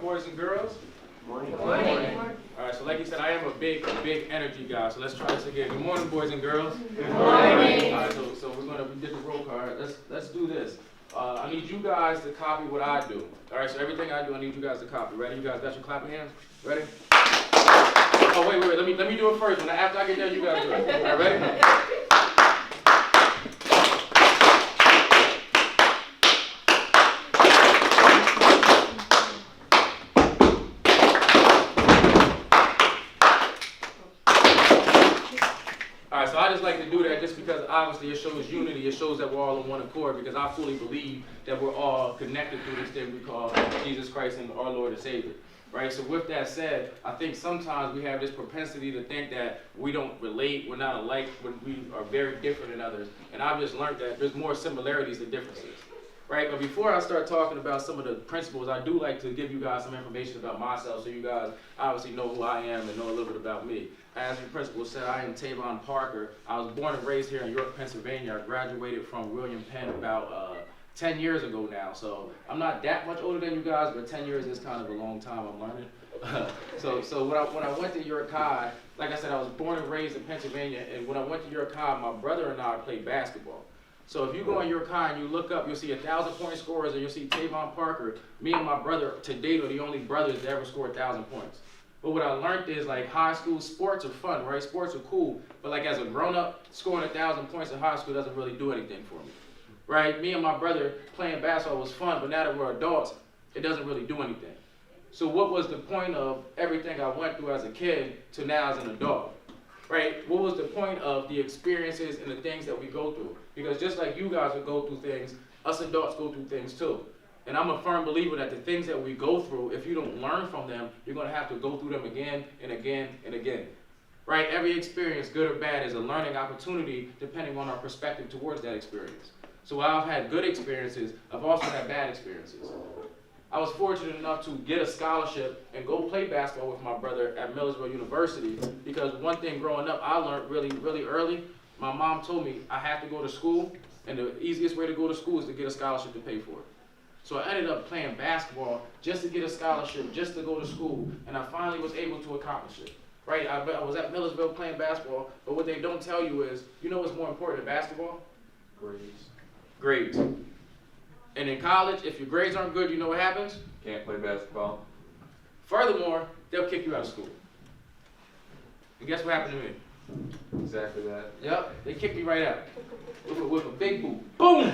morning, boys and girls. Morning. Good morning. All right, so like you said, I am a big energy guy. So let's try this again. Good morning, boys and girls. Good morning. All right, so we did the roll call. Let's do this. I need you guys to copy what I do. All right, so everything I do, I need you guys to copy. Ready? You guys got your clapping hands? Ready? Oh wait. Let me do it first. After I get done, you guys do it. All right, ready? Alright, so I just like to do that just because obviously it shows unity, it shows that we're all on one accord, because I fully believe that we're all connected through this thing we call Jesus Christ and our Lord and Savior. Right? So with that said, I think sometimes we have this propensity to think that we don't relate, we're not alike, when we are very different than others. And I've just learned that there's more similarities than differences. Right? But before I start talking about some of the principles, I do like to give you guys some information about myself so you guys obviously know who I am and know a little bit about me. As the principal said, I am Tavon Parker. I was born and raised here in York, Pennsylvania. I graduated from William Penn about 10 years ago now. So I'm not that much older than you guys, but 10 years is kind of a long time. I'm learning. So when I went to York High, like I said, I was born and raised in Pennsylvania. And when I went to York High, my brother and I played basketball. So if you go on York High and you look up, you'll see 1,000-point scorers, and you'll see Tavon Parker. Me and my brother to date are the only brothers to ever score 1,000 points. But what I learned is, like, high school sports are fun, right? Sports are cool. But like as a grown-up, scoring 1,000 points in high school doesn't really do anything for me, right? Me and my brother playing basketball was fun, but now that we're adults, it doesn't really do anything. So what was the point of everything I went through as a kid to now as an adult? Right? What was the point of the experiences and the things that we go through? Because just like you guys would go through things, us adults go through things too. And I'm a firm believer that the things that we go through, if you don't learn from them, you're going to have to go through them again and again and again. Right? Every experience, good or bad, is a learning opportunity depending on our perspective towards that experience. So while I've had good experiences, I've also had bad experiences. I was fortunate enough to get a scholarship and go play basketball with my brother at Millersville University, because one thing growing up I learned really early. My mom told me I have to go to school, and the easiest way to go to school is to get a scholarship to pay for it. So I ended up playing basketball just to get a scholarship, just to go to school, and I finally was able to accomplish it. Right? I was at Millersville playing basketball, but what they don't tell you is, you know what's more important than basketball? Grades. And in college, if your grades aren't good, you know what happens? Can't play basketball. Furthermore, they'll kick you out of school. And guess what happened to me? Exactly that. Yep, they kicked me right out with a big boot. Boom!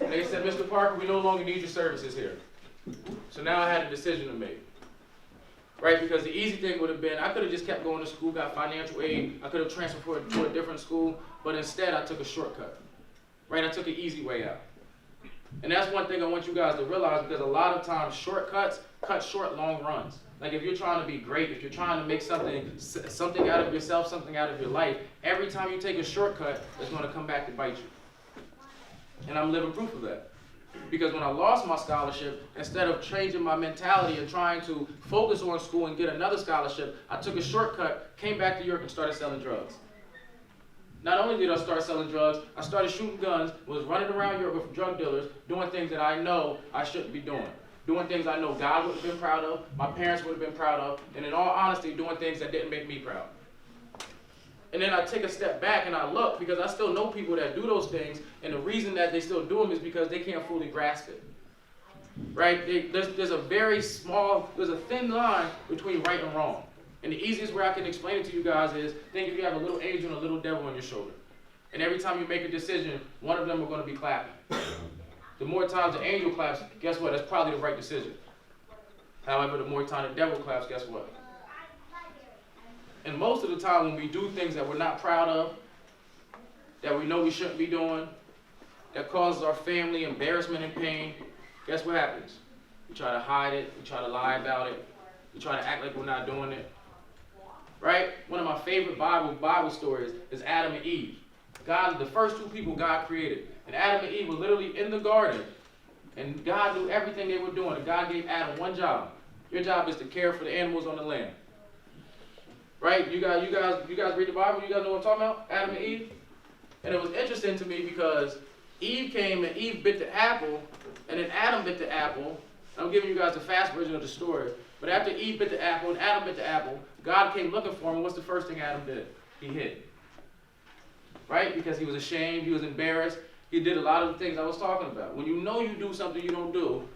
And they said, Mr. Parker, we no longer need your services here. So now I had a decision to make. Right? Because the easy thing would have been, I could have just kept going to school, got financial aid, I could have transferred to a different school, but instead I took a shortcut. Right? I took an easy way out. And that's one thing I want you guys to realize, because a lot of times shortcuts cut short long runs. Like if you're trying to be great, if you're trying to make something out of yourself, something out of your life, every time you take a shortcut, it's going to come back to bite you. And I'm living proof of that. Because when I lost my scholarship, instead of changing my mentality and trying to focus on school and get another scholarship, I took a shortcut, came back to Europe and started selling drugs. Not only did I start selling drugs, I started shooting guns, was running around Europe with drug dealers, doing things that I know I shouldn't be doing. Doing things I know God would have been proud of, my parents would have been proud of, and in all honesty, doing things that didn't make me proud. And then I take a step back and I look, because I still know people that do those things, and the reason that they still do them is because they can't fully grasp it. Right? There's a thin line between right and wrong. And the easiest way I can explain it to you guys is, think if you have a little angel and a little devil on your shoulder. And every time you make a decision, one of them are going to be clapping. The more times the angel claps, guess what? That's probably the right decision. However, the more time the devil claps, guess what? And most of the time when we do things that we're not proud of, that we know we shouldn't be doing, that causes our family embarrassment and pain, guess what happens? We try to hide it, we try to lie about it, we try to act like we're not doing it. Right? One of my favorite Bible stories is Adam and Eve. The first two people God created. And Adam and Eve were literally in the garden. And God knew everything they were doing. And God gave Adam one job. Your job is to care for the animals on the land. Right? You guys read the Bible? You guys know what I'm talking about? Adam and Eve? And it was interesting to me because Eve came and Eve bit the apple, and then Adam bit the apple, I'm giving you guys the fast version of the story. But after Eve bit the apple and Adam bit the apple, God came looking for him. What's the first thing Adam did? He hid. Right? Because he was ashamed, he was embarrassed. He did a lot of the things I was talking about. When you know you do something you don't do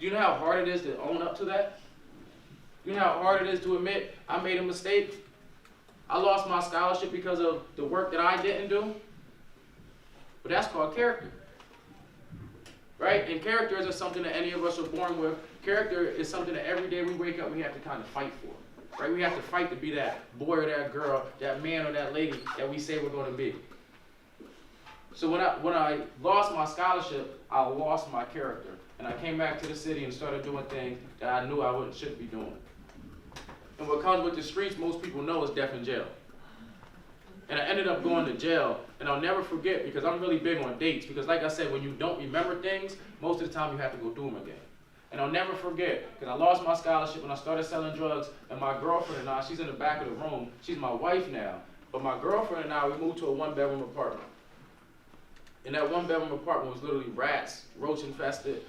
you know how hard it is to own up to that? You know how hard it is to admit I made a mistake? I lost my scholarship because of the work that I didn't do? But that's called character. Right? And character isn't something that any of us are born with. Character is something that every day we wake up we have to kind of fight for. Right? We have to fight to be that boy or that girl, that man or that lady that we say we're going to be. So when I lost my scholarship, I lost my character. And I came back to the city and started doing things that I knew I shouldn't be doing. And what comes with the streets, most people know, is death in jail. And I ended up going to jail, and I'll never forget, because I'm really big on dates, because like I said, when you don't remember things, most of the time you have to go through them again. And I'll never forget, because I lost my scholarship when I started selling drugs, and my girlfriend and I, she's in the back of the room, she's my wife now, but my girlfriend and I, we moved to a one-bedroom apartment. And that one-bedroom apartment was literally rats, roach infested,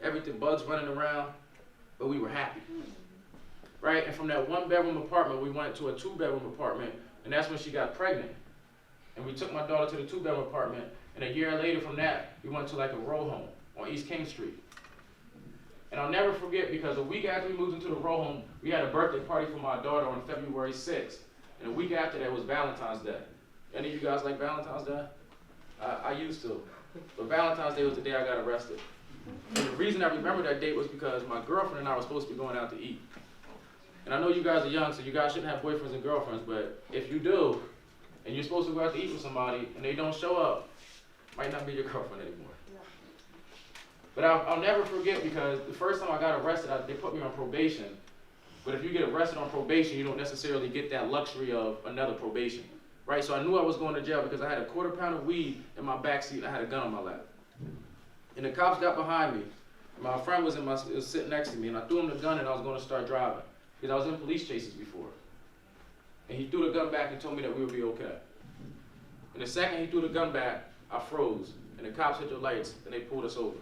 everything, bugs running around, but we were happy. Right? And from that one-bedroom apartment, we went to a two-bedroom apartment, and that's when she got pregnant. And we took my daughter to the two-bedroom apartment, and a year later from that, we went to like a row home on East King Street. And I'll never forget, because a week after we moved into the row home, we had a birthday party for my daughter on February 6th. And a week after that was Valentine's Day. Any of you guys like Valentine's Day? I used to. But Valentine's Day was the day I got arrested. And the reason I remember that date was because my girlfriend and I were supposed to be going out to eat. And I know you guys are young, so you guys shouldn't have boyfriends and girlfriends, but if you do, and you're supposed to go out to eat with somebody, and they don't show up, might not be your girlfriend anymore. Yeah. But I'll never forget, because the first time I got arrested, they put me on probation. But if you get arrested on probation, you don't necessarily get that luxury of another probation. Right? So I knew I was going to jail because I had a quarter pound of weed in my backseat and I had a gun on my lap. And the cops got behind me. My friend was sitting next to me, and I threw him the gun and I was going to start driving. Because I was in police chases before. And he threw the gun back and told me that we would be okay. And the second he threw the gun back, I froze. And the cops hit the lights and they pulled us over.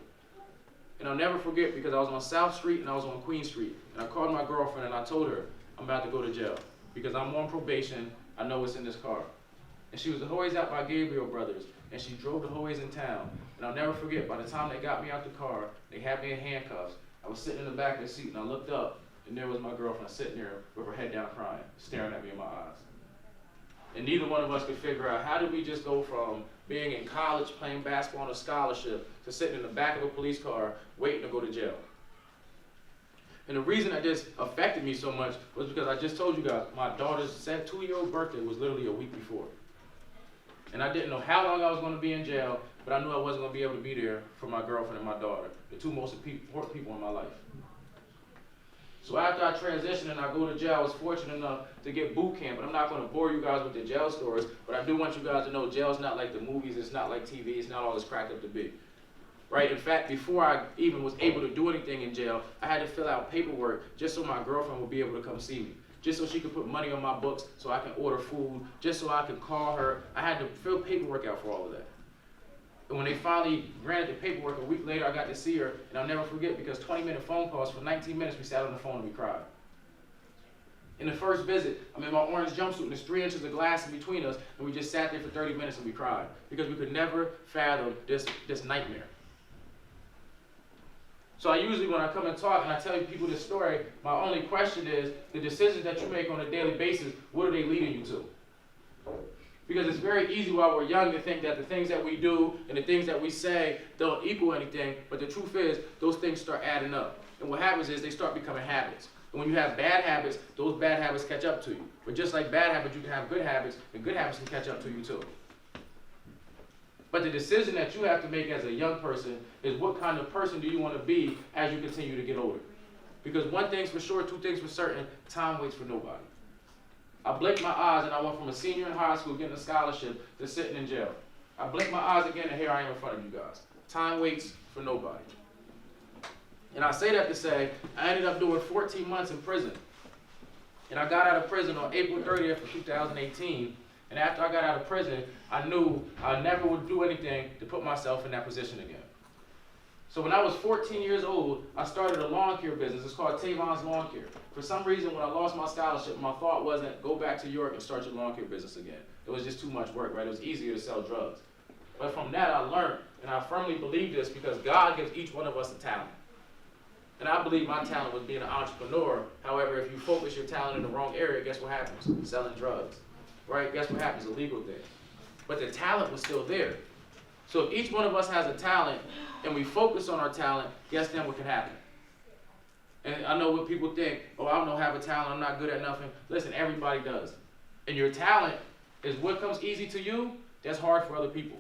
And I'll never forget, because I was on South Street and I was on Queen Street. And I called my girlfriend and I told her, I'm about to go to jail. Because I'm on probation, I know what's in this car. And she was always out by Gabriel Brothers. And she drove the always in town. And I'll never forget, by the time they got me out the car, they had me in handcuffs. I was sitting in the back of the seat and I looked up. And there was my girlfriend sitting there with her head down crying, staring at me in my eyes. And neither one of us could figure out, how did we just go from being in college playing basketball on a scholarship to sitting in the back of a police car waiting to go to jail? And the reason that this affected me so much was because I just told you guys, my daughter's 2-year-old birthday was literally a week before. And I didn't know how long I was going to be in jail, but I knew I wasn't going to be able to be there for my girlfriend and my daughter, the two most important people in my life. So after I transitioned and I go to jail, I was fortunate enough to get boot camp. And I'm not going to bore you guys with the jail stories, but I do want you guys to know jail's not like the movies, it's not like TV, it's not all it's cracked up to be. Right? In fact, before I even was able to do anything in jail, I had to fill out paperwork just so my girlfriend would be able to come see me. Just so she could put money on my books so I can order food, just so I could call her. I had to fill paperwork out for all of that. And when they finally granted the paperwork, a week later, I got to see her, and I'll never forget, because 20-minute phone calls, for 19 minutes, we sat on the phone and we cried. In the first visit, I'm in my orange jumpsuit, and there's 3 inches of glass in between us, and we just sat there for 30 minutes and we cried, because we could never fathom this nightmare. So I usually, when I come and talk and I tell people this story, my only question is, the decisions that you make on a daily basis, what are they leading you to? Because it's very easy while we're young to think that the things that we do and the things that we say don't equal anything, but the truth is, those things start adding up. And what happens is they start becoming habits. And when you have bad habits, those bad habits catch up to you. But just like bad habits, you can have good habits, and good habits can catch up to you too. But the decision that you have to make as a young person is, what kind of person do you want to be as you continue to get older? Because one thing's for sure, 2 things for certain, time waits for nobody. I blinked my eyes and I went from a senior in high school getting a scholarship to sitting in jail. I blinked my eyes again and here I am in front of you guys. Time waits for nobody. And I say that to say, I ended up doing 14 months in prison. And I got out of prison on April 30th of 2018. And after I got out of prison, I knew I never would do anything to put myself in that position again. So when I was 14 years old, I started a lawn care business. It's called Tavon's Lawn Care. For some reason, when I lost my scholarship, my thought wasn't go back to York and start your lawn care business again. It was just too much work, right? It was easier to sell drugs. But from that, I learned, and I firmly believe this because God gives each one of us a talent. And I believe my talent was being an entrepreneur. However, if you focus your talent in the wrong area, guess what happens? Selling drugs, right? Guess what happens? Illegal thing. But the talent was still there. So if each one of us has a talent and we focus on our talent, guess then what can happen? And I know what people think, oh, I don't have a talent, I'm not good at nothing. Listen, everybody does. And your talent is what comes easy to you, that's hard for other people.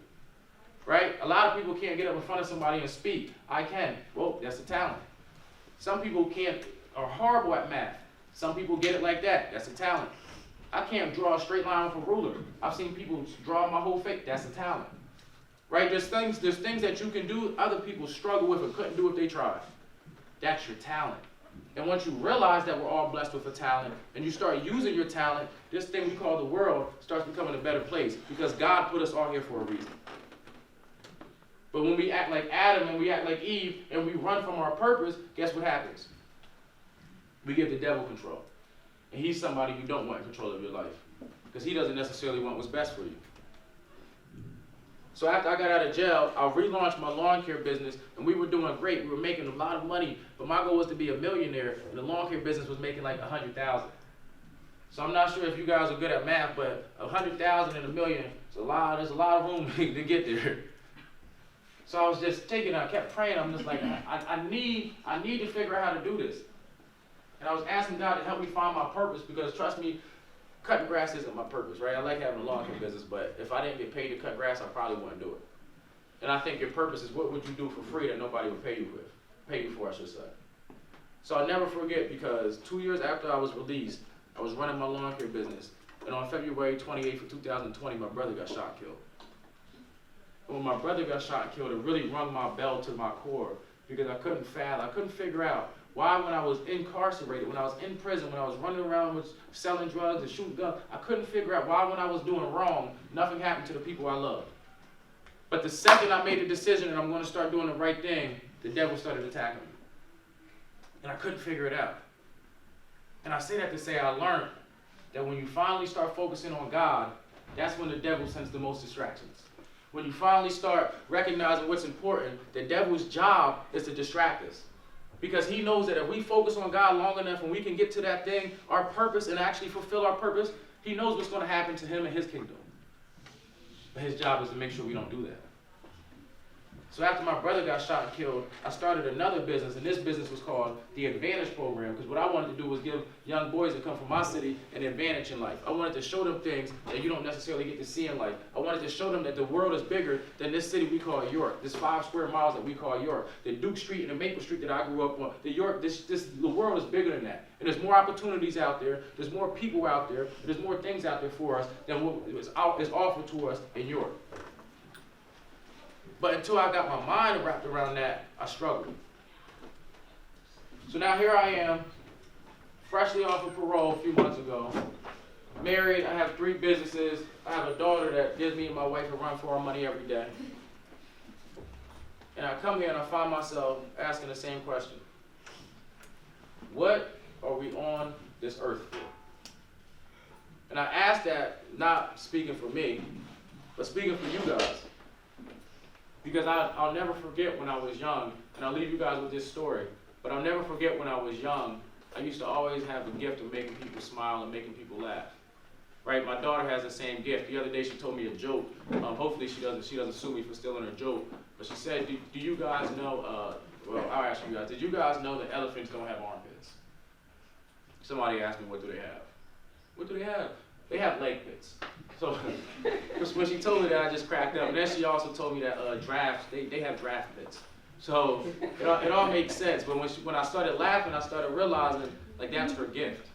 Right? A lot of people can't get up in front of somebody and speak. I can. Well, that's a talent. Some people are horrible at math. Some people get it like that. That's a talent. I can't draw a straight line with a ruler. I've seen people draw my whole face. That's a talent. Right? There's things that you can do other people struggle with or couldn't do if they tried. That's your talent. And once you realize that we're all blessed with a talent and you start using your talent, this thing we call the world starts becoming a better place because God put us all here for a reason. But when we act like Adam and we act like Eve and we run from our purpose, guess what happens? We give the devil control. And he's somebody you don't want in control of your life because he doesn't necessarily want what's best for you. So after I got out of jail, I relaunched my lawn care business, and we were doing great. We were making a lot of money, but my goal was to be a millionaire, and the lawn care business was making like $100,000. So I'm not sure if you guys are good at math, but 100,000 and a million, there's a lot of room to get there. So I was just I kept praying. I'm just like, I need to figure out how to do this. And I was asking God to help me find my purpose because trust me, cutting grass isn't my purpose, right? I like having a lawn care business, but if I didn't get paid to cut grass, I probably wouldn't do it. And I think your purpose is what would you do for free that nobody would pay you for, I should say. So I'll never forget because 2 years after I was released, I was running my lawn care business. And on February 28th of 2020, my brother got shot and killed. And when my brother got shot and killed, it really rung my bell to my core because I couldn't figure out why when I was incarcerated, when I was in prison, when I was running around with selling drugs and shooting guns, I couldn't figure out why when I was doing wrong, nothing happened to the people I loved. But the second I made the decision that I'm going to start doing the right thing, the devil started attacking me. And I couldn't figure it out. And I say that to say I learned that when you finally start focusing on God, that's when the devil sends the most distractions. When you finally start recognizing what's important, the devil's job is to distract us. Because he knows that if we focus on God long enough and we can get to that thing, our purpose, and actually fulfill our purpose, he knows what's going to happen to him and his kingdom. But his job is to make sure we don't do that. So after my brother got shot and killed, I started another business, and this business was called the Advantage Program, because what I wanted to do was give young boys that come from my city an advantage in life. I wanted to show them things that you don't necessarily get to see in life. I wanted to show them that the world is bigger than this city we call York, this 5 square miles that we call York, the Duke Street and the Maple Street that I grew up on. The world is bigger than that. And there's more opportunities out there, there's more people out there, there's more things out there for us than what is offered to us in York. But until I got my mind wrapped around that, I struggled. So now here I am, freshly off of parole a few months ago, married, I have 3 businesses, I have a daughter that gives me and my wife a run for our money every day. And I come here and I find myself asking the same question. What are we on this earth for? And I ask that not speaking for me, but speaking for you guys. Because I'll never forget when I was young, and I'll leave you guys with this story, but I'll never forget when I was young, I used to always have the gift of making people smile and making people laugh. Right? My daughter has the same gift. The other day she told me a joke. Hopefully she doesn't sue me for stealing her joke. But she said, do you guys know, well, I'll ask you guys, did you guys know that elephants don't have armpits? Somebody asked me, what do they have? What do they have? They have leg pits. So when she told me that, I just cracked up. And then she also told me that giraffes, they have giraffe pits. So it all makes sense. But when I started laughing, I started realizing, like, that's her gift.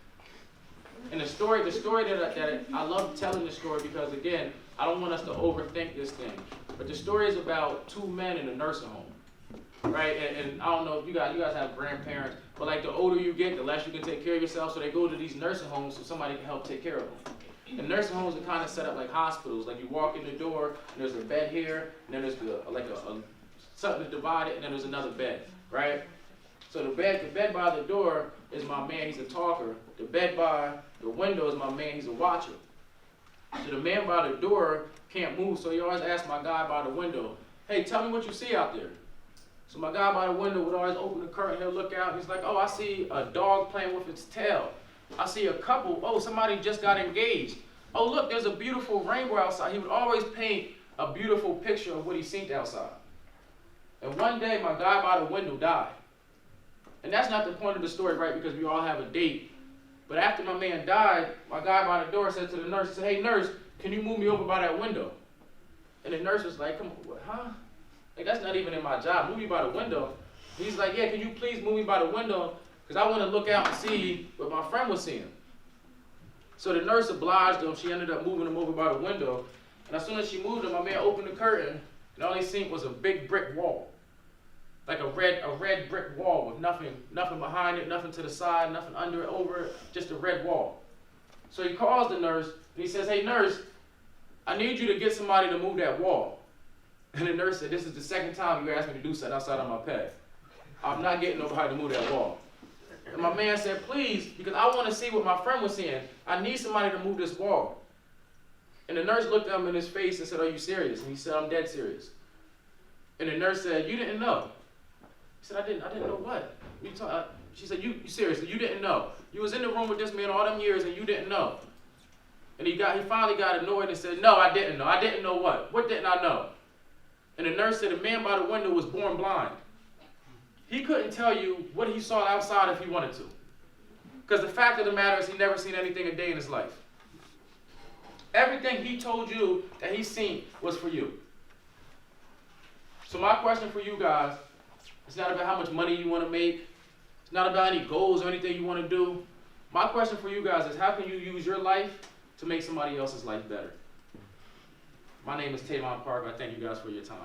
And the story that I love telling the story because, again, I don't want us to overthink this thing. But the story is about 2 men in a nursing home, right? And I don't know if you guys have grandparents, but like the older you get, the less you can take care of yourself. So they go to these nursing homes so somebody can help take care of them. And nursing homes are kind of set up like hospitals. Like you walk in the door, and there's a bed here, and then there's something to divide it, and then there's another bed, right? So the bed by the door is my man, he's a talker. The bed by the window is my man, he's a watcher. So the man by the door can't move, so he always asks my guy by the window, hey, tell me what you see out there. So my guy by the window would always open the curtain, he'll look out, he's like, oh, I see a dog playing with its tail. I see a couple, oh, somebody just got engaged. Oh, look, there's a beautiful rainbow outside. He would always paint a beautiful picture of what he seen outside. And one day, my guy by the window died. And that's not the point of the story, right, because we all have a date. But after my man died, my guy by the door said to the nurse, he said, hey, nurse, can you move me over by that window? And the nurse was like, come on, what, huh? Like, that's not even in my job. Move me by the window. He's like, yeah, can you please move me by the window? Because I want to look out and see what my friend was seeing. So the nurse obliged him. She ended up moving him over by the window. And as soon as she moved him, my man opened the curtain, and all he seen was a big brick wall. Like a red brick wall with nothing behind it, nothing to the side, nothing under it, over it, just a red wall. So he calls the nurse, and he says, hey, nurse, I need you to get somebody to move that wall. And the nurse said, this is the second time you asked me to do something outside of my pay. I'm not getting nobody to move that wall. And my man said, please, because I want to see what my friend was seeing. I need somebody to move this wall. And the nurse looked at him in his face and said, are you serious? And he said, I'm dead serious. And the nurse said, you didn't know. He said, I didn't know what? She said, you seriously, you didn't know. You was in the room with this man all them years and you didn't know. And he finally got annoyed and said, no, I didn't know. I didn't know what? What didn't I know? And the nurse said, the man by the window was born blind. He couldn't tell you what he saw outside if he wanted to. Because the fact of the matter is he never seen anything a day in his life. Everything he told you that he's seen was for you. So my question for you guys, it's not about how much money you want to make. It's not about any goals or anything you want to do. My question for you guys is, how can you use your life to make somebody else's life better? My name is Tavon Parker. I thank you guys for your time.